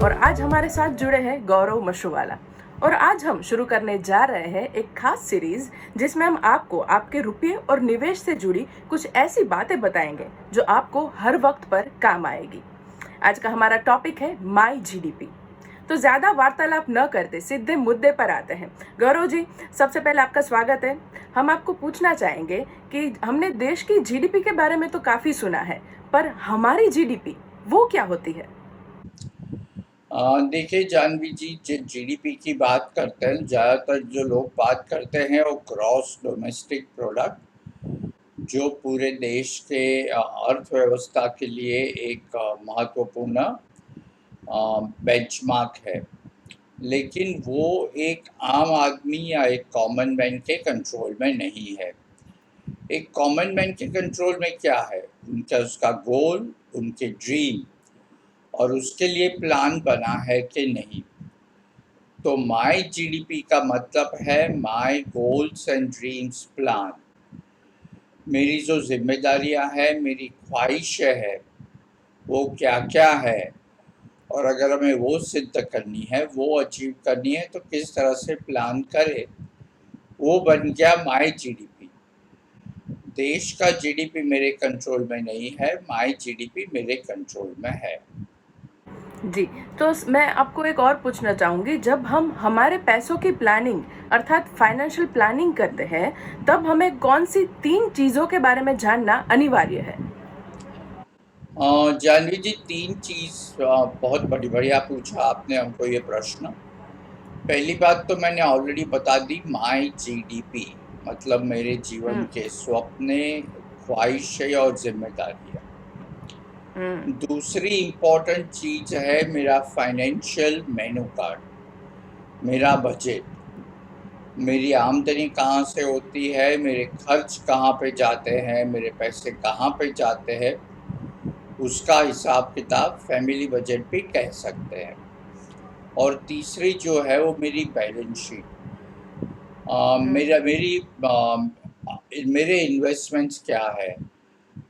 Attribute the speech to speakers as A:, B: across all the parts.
A: और आज हमारे साथ जुड़े हैं गौरव मशरूवाला। और आज हम शुरू करने जा रहे हैं एक खास सीरीज जिसमें हम आपको आपके रुपये और निवेश से जुड़ी कुछ ऐसी बातें बताएंगे जो आपको हर वक्त पर काम आएगी। आज का हमारा टॉपिक है माई जीडीपी। तो ज्यादा वार्तालाप न करते सीधे मुद्दे पर आते हैं। गौरव जी, सबसे पहले आपका स्वागत है। हम आपको पूछना चाहेंगे कि हमने देश की जीडीपी के बारे में तो काफी सुना है, पर हमारी जीडीपी वो क्या होती है?
B: देखिए जानवी जी, जिस जीडीपी की बात करते हैं, ज़्यादातर जो लोग बात करते हैं वो ग्रॉस डोमेस्टिक प्रोडक्ट, जो पूरे देश के अर्थव्यवस्था के लिए एक महत्वपूर्ण बेंचमार्क है। लेकिन वो एक आम आदमी या एक कॉमन मैन के कंट्रोल में नहीं है। एक कॉमन मैन के कंट्रोल में क्या है? उनका उसका गोल, उनके ड्रीम और उसके लिए प्लान बना है कि नहीं। तो माई जीडीपी का मतलब है my goals and dreams plan. मेरी जो जिम्मेदारियां हैं, मेरी ख्वाहिशें हैं, वो क्या क्या है, और अगर हमें वो सिद्ध करनी है, वो अचीव करनी है, तो किस तरह से प्लान करें, वो बन गया माई जीडीपी। देश का जीडीपी मेरे कंट्रोल में नहीं है, माई जीडीपी मेरे कंट्रोल में है।
A: जी, तो मैं आपको एक और पूछना चाहूँगी, जब हम हमारे पैसों की प्लानिंग अर्थात फाइनेंशियल प्लानिंग करते हैं, तब हमें कौन-सी 3 चीज़ों के बारे में जानना अनिवार्य है?
B: जानवी जी, तीन चीज़ बहुत बढ़िया पूछा आपने हमको ये प्रश्न। पहली बात तो मैंने ऑलरेडी बता दी, माई जीडीपी मतलब मेरे जीवन
A: हुँ,
B: के सपने, ख्वाहिशें और जिम्मेदारियाँ।
A: हुँ,
B: दूसरी इम्पोर्टेंट चीज़ है मेरा फाइनेंशियल मेनू कार्ड, मेरा बजट। मेरी आमदनी कहाँ से होती है, मेरे खर्च कहाँ पे जाते हैं, मेरे पैसे कहाँ पे जाते हैं, उसका हिसाब किताब फैमिली बजट भी कह सकते हैं। और तीसरी जो है वो मेरी बैलेंस शीट।
A: हुँ,
B: मेरा मेरी मेरे इन्वेस्टमेंट्स क्या है,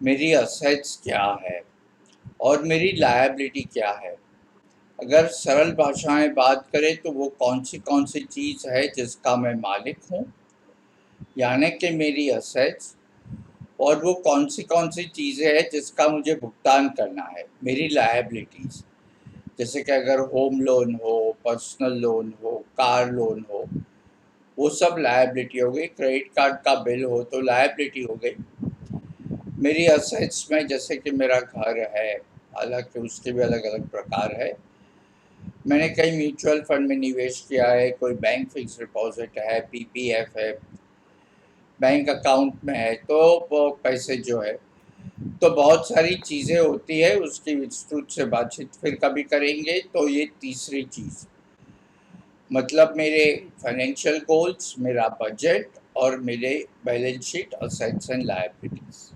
B: मेरी असेट्स क्या है और मेरी लायबिलिटी क्या है। अगर सरल भाषाएं बात करें तो वो कौन सी चीज़ है जिसका मैं मालिक हूँ, यानी कि मेरी असेट्स, और वो कौन सी चीज़ें हैं जिसका मुझे भुगतान करना है, मेरी लायबिलिटीज़। जैसे कि अगर होम लोन हो, पर्सनल लोन हो, कार लोन हो, वो सब लायबिलिटी हो गई। क्रेडिट कार्ड का बिल हो तो लायबिलिटी हो गई। मेरी असेट्स में जैसे कि मेरा घर है, हालांकि उसके भी अलग अलग प्रकार है। मैंने कई म्यूचुअल फंड में निवेश किया है, कोई बैंक फिक्स डिपॉजिट है, पीपीएफ है, बैंक अकाउंट में है, तो वो पैसे जो है, तो बहुत सारी चीज़ें होती है, उसकी विस्तृत से बातचीत फिर कभी करेंगे। तो ये तीसरी चीज़ मतलब मेरे
A: जी,
B: फाइनेंशियल गोल्स, मेरा बजट और मेरे balance sheet, assets and liabilities.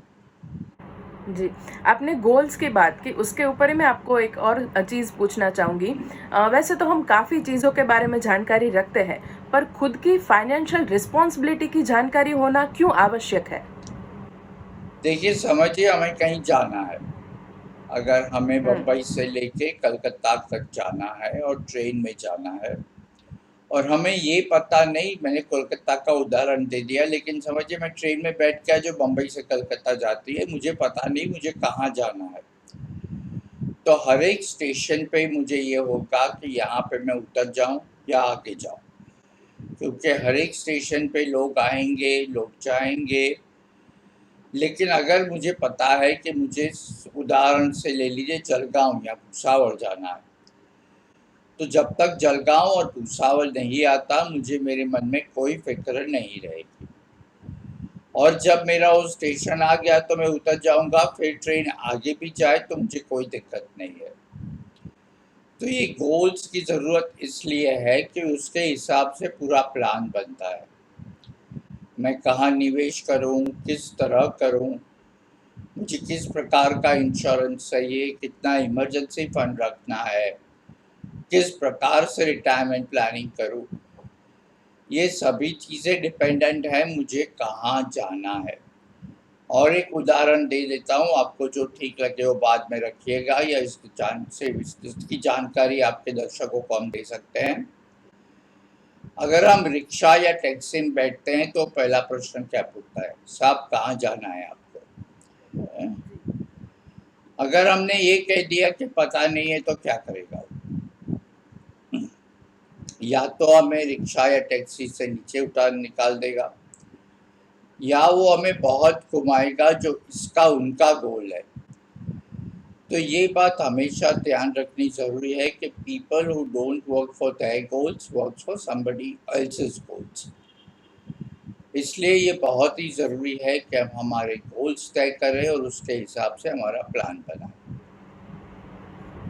A: जी। आपने गोल्स की बात की, उसके ऊपर ही मैं आपको एक और चीज़ पूछना चाहूँगी। वैसे तो हम काफ़ी चीज़ों के बारे में जानकारी रखते हैं, पर खुद की फाइनेंशियल रिस्पॉन्सिबिलिटी की जानकारी होना क्यों आवश्यक है?
B: देखिए समझिए, हमें कहीं जाना है। अगर हमें
A: हुँ,
B: बम्बई से लेके कलकत्ता तक जाना है और ट्रेन में जाना है, और हमें ये पता नहीं, मैंने कोलकाता का उदाहरण दे दिया, लेकिन समझिए मैं ट्रेन में बैठ गया जो बम्बई से कलकत्ता जाती है, मुझे पता नहीं मुझे कहाँ जाना है। तो हर एक स्टेशन पे मुझे ये होगा कि यहाँ पे मैं उतर जाऊँ या आगे जाऊँ, क्योंकि हर एक स्टेशन पे लोग आएंगे, लोग जाएंगे। लेकिन अगर मुझे पता है कि मुझे, उदाहरण से ले लीजिए, जलगांव या भूसावल जाना है, तो जब तक जलगांव और भूसावल नहीं आता, मुझे मेरे मन में कोई फिक्र नहीं रहेगी। और जब मेरा वो स्टेशन आ गया तो मैं उतर जाऊंगा, फिर ट्रेन आगे भी जाए तो मुझे कोई दिक्कत नहीं है। तो ये गोल्स की ज़रूरत इसलिए है कि उसके हिसाब से पूरा प्लान बनता है। मैं कहाँ निवेश करूँ, किस तरह करूँ, मुझे किस प्रकार का इंश्योरेंस चाहिए, कितना इमरजेंसी फंड रखना है, किस प्रकार से रिटायरमेंट प्लानिंग करूँ, ये सभी चीज़ें डिपेंडेंट है मुझे कहाँ जाना है। और एक उदाहरण दे देता हूँ, आपको जो ठीक लगे वो बाद में रखिएगा, या इसकी जानकारी आपके दर्शकों को हम दे सकते हैं। अगर हम रिक्शा या टैक्सी में बैठते हैं तो पहला प्रश्न क्या पूछता है, साहब कहाँ जाना है आपको? अगर हमने ये कह दिया कि पता नहीं है तो क्या करेगा? या तो हमें रिक्शा या टैक्सी से नीचे उतार निकाल देगा, या वो हमें बहुत घुमाएगा जो इसका उनका गोल है। तो ये बात हमेशा ध्यान रखनी ज़रूरी है कि people who don't work for their goals works for somebody else's goals. इसलिए ये बहुत ही ज़रूरी है कि हम हमारे गोल्स तय करें और उसके हिसाब से हमारा प्लान बनाएं।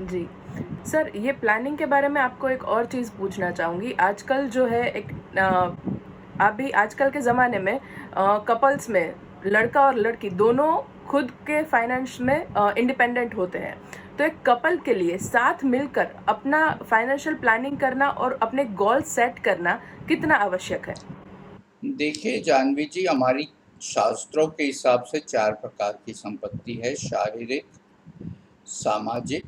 A: जी सर, ये प्लानिंग के बारे में आपको एक और चीज़ पूछना चाहूँगी। आजकल जो है अभी आजकल के ज़माने में कपल्स में लड़का और लड़की दोनों खुद के फाइनेंस में इंडिपेंडेंट होते हैं। तो एक कपल के लिए साथ मिलकर अपना फाइनेंशियल प्लानिंग करना और अपने गोल सेट करना कितना आवश्यक है?
B: देखिए जानवी जी, हमारी शास्त्रों के हिसाब से 4 प्रकार की संपत्ति है: शारीरिक, सामाजिक,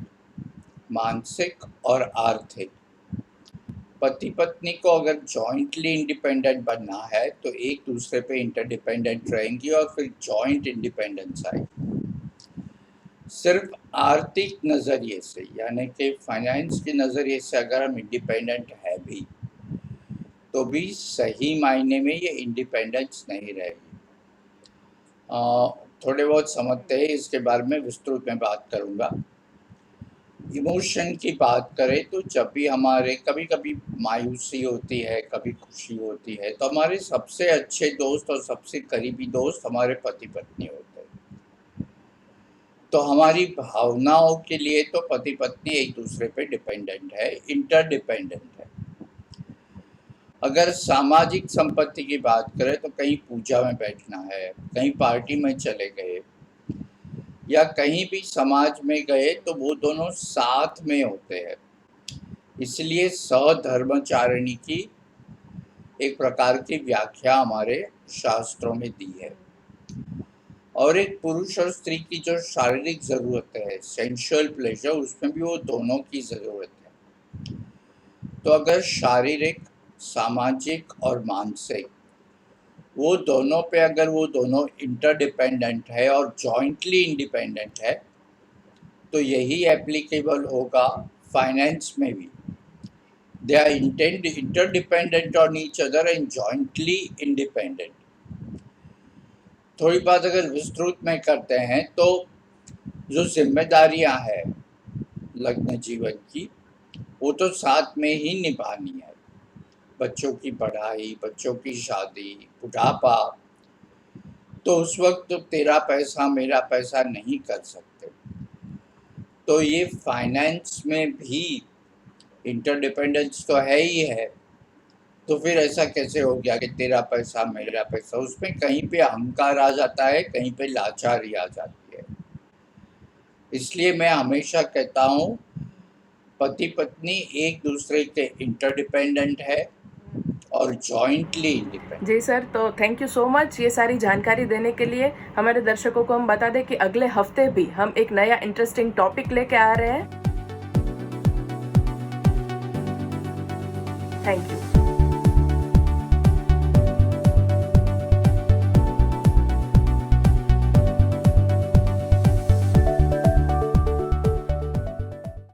B: मानसिक और आर्थिक। पति पत्नी को अगर जॉइंटली इंडिपेंडेंट बनना है तो एक दूसरे पे इंटरडिपेंडेंट रहेंगी और फिर जॉइंट इंडिपेंडेंस आएगी। सिर्फ आर्थिक नज़रिए से, यानी कि फाइनेंस के नज़रिए से अगर हम इंडिपेंडेंट है भी, तो भी सही मायने में ये इंडिपेंडेंस नहीं रहेगी। थोड़े बहुत समझते हैं, इसके बारे में विस्तृत में बात करूँगा। इमोशन की बात करें तो जब भी हमारे कभी कभी मायूसी होती है, कभी खुशी होती है, तो हमारे सबसे अच्छे दोस्त और सबसे करीबी दोस्त हमारे पति पत्नी होते हैं। तो हमारी भावनाओं के लिए तो पति पत्नी एक दूसरे पे डिपेंडेंट है, इंटरडिपेंडेंट है। अगर सामाजिक संपत्ति की बात करें तो कहीं पूजा में बैठना है, कहीं पार्टी में चले गए या कहीं भी समाज में गए, तो वो दोनों साथ में होते हैं। इसलिए सधर्मचारिणी की एक प्रकार की व्याख्या हमारे शास्त्रों में दी है। और एक पुरुष और स्त्री की जो शारीरिक ज़रूरत है, सेंशुअल प्लेजर, उसमें भी वो दोनों की ज़रूरत है। तो अगर शारीरिक, सामाजिक और मानसिक, वो दोनों पे अगर वो दोनों इंटरडिपेंडेंट है और जॉइंटली इंडिपेंडेंट है, तो यही एप्लीकेबल होगा फाइनेंस में भी। They are interdependent on each other and jointly independent. थोड़ी बात अगर विस्तृत में करते हैं तो जो जिम्मेदारियां हैं लग्न जीवन की, वो तो साथ में ही निभानी है। बच्चों की पढ़ाई, बच्चों की शादी, बुढ़ापा, तो उस वक्त तो तेरा पैसा मेरा पैसा नहीं कर सकते। तो ये फाइनेंस में भी इंटरडिपेंडेंस तो है ही है। तो फिर ऐसा कैसे हो गया कि तेरा पैसा मेरा पैसा? उसमें कहीं पे अहंकार आ जाता है, कहीं पे लाचारी आ जाती है। इसलिए मैं हमेशा कहता हूँ, पति पत्नी एक दूसरे के इंटरडिपेंडेंट है और जॉइंटली इंडिपेंडेंट।
A: जी सर, तो थैंक यू सो मच ये सारी जानकारी देने के लिए। हमारे दर्शकों को हम बता दें कि अगले हफ्ते भी हम एक नया इंटरेस्टिंग टॉपिक लेके आ रहे हैं। Thank you.